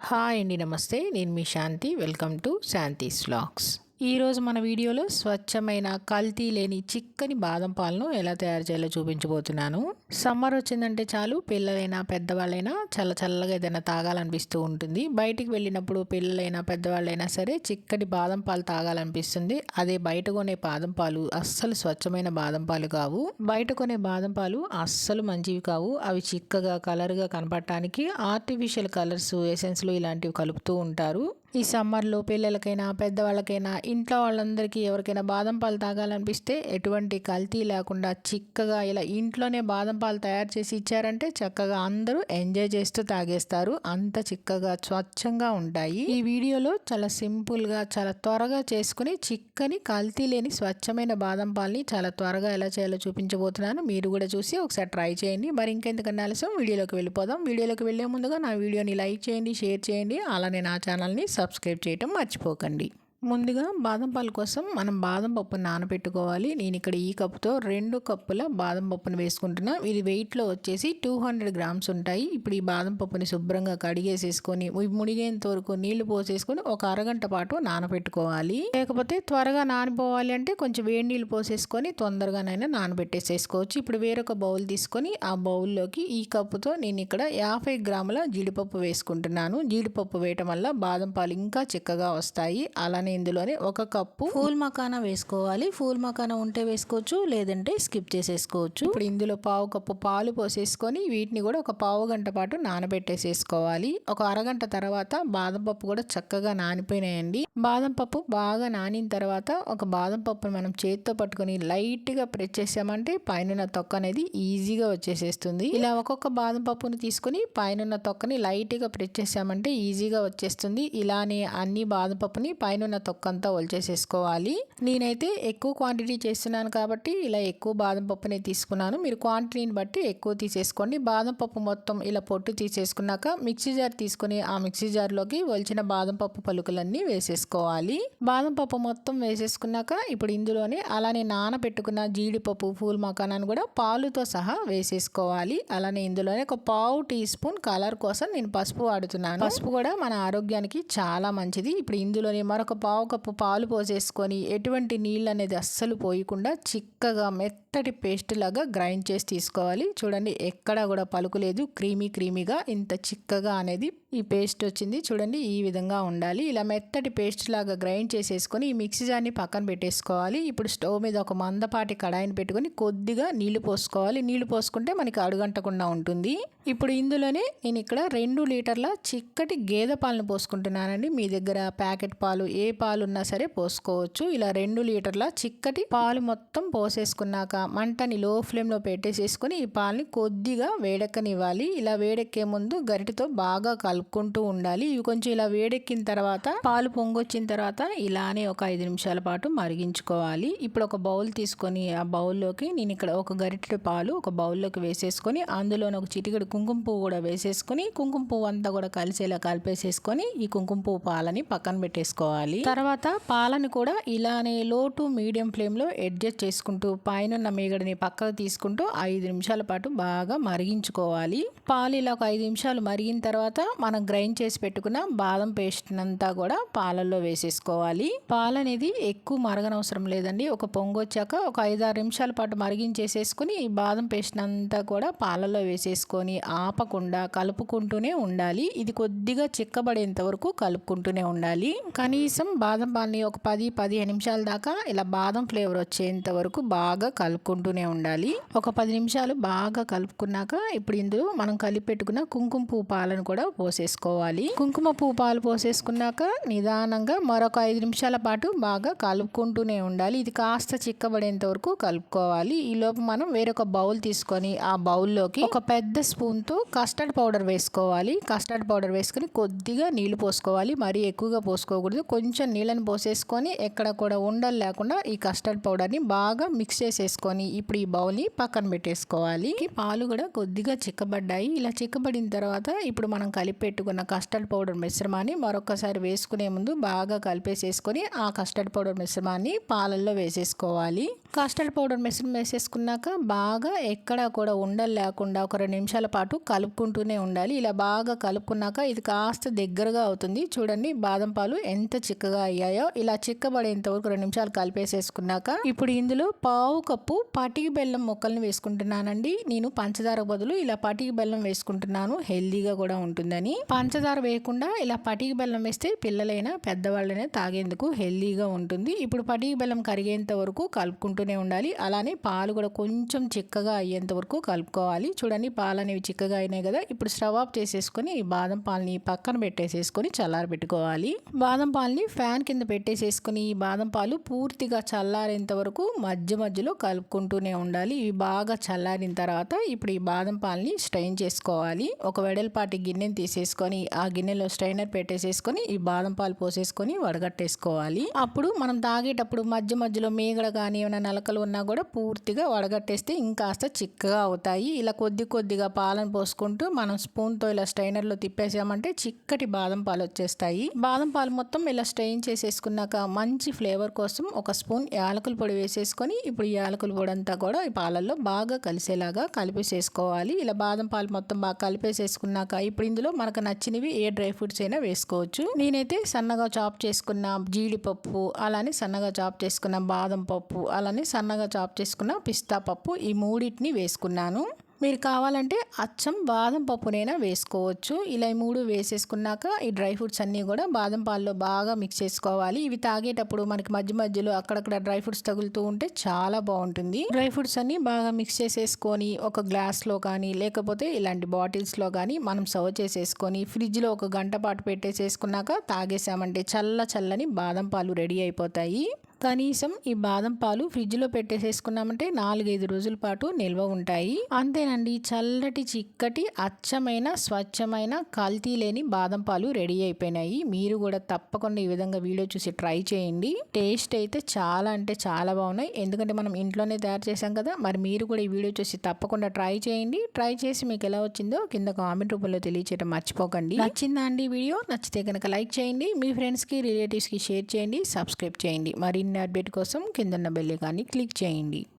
Hi అండి, నమస్తే. నేను మీ Shanti. Welcome to Shanti's vlogs. ఈరోజు మన వీడియోలో స్వచ్ఛమైన కల్తీ లేని చిక్కని బాదం పాలను ఎలా తయారు చేయాలో చూపించబోతున్నాను. సమ్మర్ వచ్చిందంటే చాలు పిల్లలైనా పెద్దవాళ్ళైనా చల్లగా ఏదైనా తాగాలనిపిస్తూ ఉంటుంది. బయటికి వెళ్ళినప్పుడు పిల్లలైనా పెద్దవాళ్ళైనా సరే చిక్కటి బాదం పాలు తాగాలనిపిస్తుంది. అదే బయట కొనే బాదం పాలు అస్సలు స్వచ్ఛమైన బాదం పాలు కావు. బయట కొనే బాదం పాలు అస్సలు మంచివి కావు. అవి చిక్కగా కలర్గా కనపడటానికి ఆర్టిఫిషియల్ కలర్స్, ఎసెన్స్లు ఇలాంటివి కలుపుతూ ఉంటారు. ఈ సమ్మర్లో పిల్లలకైనా పెద్దవాళ్ళకైనా ఇంట్లో వాళ్ళందరికీ ఎవరికైనా బాదం పాలు తాగాలనిపిస్తే ఎటువంటి కల్తీ లేకుండా చిక్కగా ఇలా ఇంట్లోనే బాదం పాలు తయారు చేసి ఇచ్చారంటే చక్కగా అందరూ ఎంజాయ్ చేస్తూ తాగేస్తారు. అంత చిక్కగా స్వచ్ఛంగా ఉంటాయి. ఈ వీడియోలో చాలా సింపుల్గా చాలా త్వరగా చేసుకుని చిక్కని కల్తీ లేని స్వచ్ఛమైన బాదం పాలని చాలా త్వరగా ఎలా చేయాలో చూపించబోతున్నాను. మీరు కూడా చూసి ఒకసారి ట్రై చేయండి. మరి ఇంకెందుకన్నా ఆలస్యం వీడియోలోకి వెళ్ళిపోదాం. వీడియోలోకి వెళ్ళే ముందుగా నా వీడియోని లైక్ చేయండి, షేర్ చేయండి, అలానే నా ఛానల్ని సబ్స్క్రైబ్ చేయటం మర్చిపోకండి. ముందుగా బాదం పాలు కోసం మనం బాదం పప్పును నానబెట్టుకోవాలి. నేను ఇక్కడ ఈ కప్పుతో 2 కప్పుల బాదం పప్పును వేసుకుంటున్నా. ఇది వెయిట్లో వచ్చేసి 200 గ్రామ్స్ ఉంటాయి. ఇప్పుడు ఈ బాదం పప్పుని శుభ్రంగా కడిగేసేసుకొని మునిగేంత వరకు నీళ్లు పోసేసుకొని ఒక అరగంట పాటు నానబెట్టుకోవాలి. లేకపోతే త్వరగా నానిపోవాలి అంటే కొంచెం వేడి నీళ్ళు పోసేసుకొని తొందరగానైనా నానబెట్టేసేసుకోవచ్చు. ఇప్పుడు వేరొక బౌల్ తీసుకొని ఆ బౌల్లోకి ఈ కప్పుతో నేను ఇక్కడ 50 గ్రాముల జీడిపప్పు వేసుకుంటున్నాను. జీడిపప్పు వేయటం వల్ల బాదం పాలు ఇంకా చిక్కగా వస్తాయి. అలానే ఇందులోనే 1 కప్పు ఫూల్ మకానా వేసుకోవాలి. ఫూల్ మకానా ఉంటే వేసుకోవచ్చు, లేదంటే స్కిప్ చేసేసుకోవచ్చు. ఇప్పుడు ఇందులో 1/2 కప్పు పాలు పోసేసుకొని వీటిని కూడా ఒక 1/2 గంట పాటు నానబెట్టేసేసుకోవాలి. ఒక అరగంట తర్వాత బాదం పప్పు కూడా చక్కగా నానిపోయినాయండి. బాదం పప్పు బాగా నానిన తర్వాత ఒక బాదం పప్పును మనం చేతితో పట్టుకొని లైట్గా ప్రెస్ చేసామంటే పైన తొక్క అనేది ఈజీగా వచ్చేసేస్తుంది. ఇలా ఒక్కొక్క బాదం పప్పుని తీసుకొని పైన తొక్కని లైట్గా ప్రెస్ చేసామంటే ఈజీగా వచ్చేస్తుంది. ఇలానే అన్ని బాదం పప్పుని పైన తొక్కంతా ఒలిచేసేసుకోవాలి. నేనైతే ఎక్కువ క్వాంటిటీ చేస్తున్నాను కాబట్టి ఇలా ఎక్కువ బాదం పప్పునే తీసుకున్నాను. మీరు క్వాంటిటీని బట్టి ఎక్కువ తీసేసుకోండి. బాదం పప్పు మొత్తం ఇలా పొట్టు తీసేసుకున్నాక మిక్సీ జార్ తీసుకుని ఆ మిక్సీ జార్లోకి ఒలిచిన బాదం పప్పు పలుకులన్నీ వేసేసుకోవాలి. బాదం పప్పు మొత్తం వేసేసుకున్నాక ఇప్పుడు ఇందులోనే అలానే నానబెట్టుకున్న జీడిపప్పు, ఫూల్ మకానాను కూడా పాలుతో సహా వేసేసుకోవాలి. అలానే ఇందులోనే ఒక 1/2 టీ స్పూన్ కలర్ కోసం నేను పసుపు వాడుతున్నాను. పసుపు కూడా మన ఆరోగ్యానికి చాలా మంచిది. ఇప్పుడు ఇందులోనే మరొక 1/2 కప్పు పాలు పోసేసుకొని ఎటువంటి నీళ్ళు అనేది అస్సలు పోయకుండా చిక్కగా మెత్తటి పేస్ట్ లాగా గ్రైండ్ చేసి తీసుకోవాలి. చూడండి, ఎక్కడా కూడా పలుకులేదు. క్రీమీగా ఇంత చిక్కగా అనేది ఈ పేస్ట్ వచ్చింది. చూడండి, ఈ విధంగా ఉండాలి. ఇలా మెత్తటి పేస్ట్ లాగా గ్రైండ్ చేసేసుకొని ఈ మిక్సీ జార్ని పక్కన పెట్టేసుకోవాలి. ఇప్పుడు స్టవ్ మీద ఒక మందపాటి కడాయిని పెట్టుకొని కొద్దిగా నీళ్లు పోసుకోవాలి. నీళ్లు పోసుకుంటే మనకి అడుగంటకుండా ఉంటుంది. ఇప్పుడు ఇందులోనే నేను ఇక్కడ 2 లీటర్ల చిక్కటి గేదె పాలను పోసుకుంటున్నానండి. మీ దగ్గర ప్యాకెట్ పాలు ఏ పాలు ఉన్నా సరే పోసుకోవచ్చు. ఇలా 2 లీటర్ల చిక్కటి పాలు మొత్తం పోసేసుకున్నాక మంటని లో ఫ్లేమ్లో పెట్టేసేసుకొని ఈ పాలని కొద్దిగా వేడెక్కనివ్వాలి. ఇలా వేడెక్కే ముందు గరిటెతో బాగా కలుపుకుంటూ ఉండాలి. ఇవి కొంచెం ఇలా వేడెక్కిన తర్వాత పాలు పొంగొచ్చిన తర్వాత ఇలానే ఒక 5 నిమిషాల పాటు మరిగించుకోవాలి. ఇప్పుడు ఒక బౌల్ తీసుకొని ఆ బౌల్లోకి నేను ఇక్కడ ఒక గరిటె పాలు ఒక బౌల్లోకి వేసేసుకొని అందులోనే ఒక చిటికెడు కుంకుమ పువ్వు కూడా వేసేసుకొని కుంకుమ పువ్వు అంతా కూడా కలిసేలా కలిపేసేసుకొని ఈ కుంకుమ పువ్వు పాలని పక్కన పెట్టేసుకోవాలి. తర్వాత పాలను కూడా ఇలానే లో టు మీడియం ఫ్లేమ్లో అడ్జస్ట్ చేసుకుంటూ పైన మీగడని పక్కకు తీసుకుంటూ 5 నిమిషాల పాటు బాగా మరిగించుకోవాలి. పాలు ఇలా ఒక 5 నిమిషాలు మరిగిన తర్వాత మనం గ్రైండ్ చేసి పెట్టుకున్న బాదం పేస్ట్ అంతా కూడా పాలల్లో వేసేసుకోవాలి. పాలు అనేది ఎక్కువ మరగనవసరం లేదండి. ఒక పొంగు వచ్చాక ఒక 5-6 నిమిషాల పాటు మరిగించేసేసుకుని ఈ బాదం పేస్ట్ అంతా కూడా పాలల్లో వేసేసుకొని ఆపకుండా కలుపుకుంటూనే ఉండాలి. ఇది కొద్దిగా చిక్కబడేంత వరకు కలుపుకుంటూనే ఉండాలి. కనీసం బాదం పాలని ఒక 10-15 నిమిషాల దాకా ఇలా బాదం ఫ్లేవర్ వచ్చేంత వరకు బాగా కలుపుకుంటూనే ఉండాలి. ఒక 10 నిమిషాలు బాగా కలుపుకున్నాక ఇప్పుడు ఇందులో మనం కలిపి పెట్టుకున్న కుంకుమ పువ్వు పాలను కూడా పోసేసుకోవాలి. కుంకుమ పువ్వు పాలు పోసేసుకున్నాక నిదానంగా మరొక 5 నిమిషాల పాటు బాగా కలుపుకుంటూనే ఉండాలి. ఇది కాస్త చిక్కబడేంత వరకు కలుపుకోవాలి. ఈ లోపు మనం వేరొక బౌల్ తీసుకొని ఆ బౌల్లోకి ఒక పెద్ద స్పూన్తో కస్టర్డ్ పౌడర్ వేసుకోవాలి. కస్టర్డ్ పౌడర్ వేసుకుని కొద్దిగా నీళ్లు పోసుకోవాలి. మరీ ఎక్కువగా పోసుకోకూడదు. కొంచెం కొంచెం నీళ్ళని పోసేసుకొని ఎక్కడ కూడా ఉండలు లేకుండా ఈ కస్టర్డ్ పౌడర్ని బాగా మిక్స్ చేసేసుకొని ఇప్పుడు ఈ బౌల్ని పక్కన పెట్టేసుకోవాలి. పాలు కూడా కొద్దిగా చిక్కబడ్డాయి. ఇలా చిక్కబడిన తర్వాత ఇప్పుడు మనం కలిపి పెట్టుకున్న కస్టర్డ్ పౌడర్ మిశ్రమాన్ని మరొకసారి వేసుకునే ముందు బాగా కలిపేసేసుకొని ఆ కస్టర్డ్ పౌడర్ మిశ్రమాన్ని పాలల్లో వేసేసుకోవాలి. కస్టర్డ్ పౌడర్ మిశ్రమం వేసేసుకున్నాక బాగా ఎక్కడా కూడా ఉండలు లేకుండా ఒక 2 నిమిషాల పాటు కలుపుకుంటూనే ఉండాలి. ఇలా బాగా కలుపుకున్నాక ఇది కాస్త దగ్గరగా అవుతుంది. చూడండి బాదం పాలు ఎంత చిక్కగా అయ్యాయో. ఇలా చిక్కబడేంత వరకు 2 నిమిషాలు కలిపేసేసుకున్నాక ఇప్పుడు ఇందులో పావు కప్పు పటికి బెల్లం ముక్కల్ని వేసుకుంటున్నానండి. నేను పంచదార బదులు ఇలా పటికి బెల్లం వేసుకుంటున్నాను, హెల్దీగా కూడా ఉంటుందని. పంచదార వేయకుండా ఇలా పటికి బెల్లం వేస్తే పిల్లలైనా పెద్దవాళ్ళైనా తాగేందుకు హెల్దీగా ఉంటుంది. ఇప్పుడు పటికి బెల్లం కరిగేంత వరకు కలుపుకుంటూనే ఉండాలి. అలానే పాలు కూడా కొంచెం చిక్కగా అయ్యేంత వరకు కలుపుకోవాలి. చూడండి పాలు అనేవి చిక్కగా అయినాయి కదా. ఇప్పుడు స్టవ్ ఆఫ్ చేసేసుకొని ఈ బాదం పాలని పక్కన పెట్టేసేసుకొని చల్లారబెట్టుకోవాలి. బాదం పాలని ఫ్యాన్ కింద పెట్టేసేసుకొని ఈ బాదం పాలు పూర్తిగా చల్లారేంత వరకు మధ్య మధ్యలో కలుపుకుంటూనే ఉండాలి. ఇవి బాగా చల్లారిన తర్వాత ఇప్పుడు ఈ బాదం పాలని స్ట్రెయిన్ చేసుకోవాలి. ఒక వెడల్పాటి గిన్నెని తీసేసుకొని ఆ గిన్నెలో స్ట్రైనర్ పెట్టేసేసుకొని ఈ బాదం పాలు పోసేసుకొని వడగట్టేసుకోవాలి. అప్పుడు మనం తాగేటప్పుడు మధ్య మధ్యలో మీగడ కానీ ఏమైనా నలకలు ఉన్నా కూడా పూర్తిగా వడగట్టేస్తే ఇంకాస్త చిక్కగా అవుతాయి. ఇలా కొద్దిగా పాలను పోసుకుంటూ మనం స్పూన్తో ఇలా స్ట్రైనర్లో తిప్పేసామంటే చిక్కటి బాదం పాలు వచ్చేస్తాయి. బాదం పాలు మొత్తం ఇలా స్ట్రెయిన్ చేసేసుకున్నాక మంచి ఫ్లేవర్ కోసం ఒక స్పూన్ యాలకుల పొడి వేసేసుకొని ఇప్పుడు యాలకుల పొడి అంతా కూడా ఈ పాలల్లో బాగా కలిసేలాగా కలిపేసేసుకోవాలి. ఇలా బాదం పాలు మొత్తం బాగా కలిపేసేసుకున్నాక ఇప్పుడు ఇందులో మనకు నచ్చినవి ఏ డ్రై ఫ్రూట్స్ అయినా వేసుకోవచ్చు. నేనైతే సన్నగా చాప్ చేసుకున్న జీడిపప్పు, అలానే సన్నగా చాప్ చేసుకున్న బాదం పప్పు, అలానే సన్నగా చాప్ చేసుకున్న పిస్తా పప్పు, ఈ మూడింటిని వేసుకున్నాను. మీరు కావాలంటే అచ్చం బాదం పప్పునైనా వేసుకోవచ్చు. ఇలా ఈ 3 వేసేసుకున్నాక ఈ డ్రై ఫ్రూట్స్ అన్నీ కూడా బాదం పాల్లో బాగా మిక్స్ చేసుకోవాలి. ఇవి తాగేటప్పుడు మనకి మధ్య మధ్యలో అక్కడక్కడ డ్రై ఫ్రూట్స్ తగులుతూ ఉంటే చాలా బాగుంటుంది. డ్రై ఫ్రూట్స్ అన్నీ బాగా మిక్స్ చేసేసుకొని ఒక గ్లాస్లో కానీ లేకపోతే ఇలాంటి బాటిల్స్లో కానీ మనం సర్వ్ చేసేసుకొని ఫ్రిడ్జ్లో 1 గంట పాటు పెట్టేసేసుకున్నాక తాగేసామంటే చల్లని బాదం పాలు రెడీ అయిపోతాయి. కనీసం ఈ బాదం పాలు ఫ్రిడ్జ్లో పెట్టేసేసుకున్నామంటే 4-5 రోజుల పాటు నిల్వ ఉంటాయి. అంతేనండి, చల్లటి చిక్కటి అచ్చమైన స్వచ్ఛమైన కల్తీ లేని బాదం పాలు రెడీ అయిపోయినాయి. మీరు కూడా తప్పకుండా ఈ విధంగా వీడియో చూసి ట్రై చేయండి. టేస్ట్ అయితే చాలా అంటే చాలా బాగున్నాయి. ఎందుకంటే మనం ఇంట్లోనే తయారు చేసాం కదా. మరి మీరు కూడా ఈ వీడియో చూసి తప్పకుండా ట్రై చేయండి. ట్రై చేసి మీకు ఎలా వచ్చిందో కింద కామెంట్ రూపంలో తెలియచేయడం మర్చిపోకండి. నచ్చిందా అండి వీడియో? నచ్చితే కనుక లైక్ చేయండి, మీ ఫ్రెండ్స్కి రిలేటివ్స్కి షేర్ చేయండి, సబ్స్క్రైబ్ చేయండి. మరి అప్డేట్ కోసం కిందన్న బెల్ ఐకాన్ని క్లిక్ చేయండి.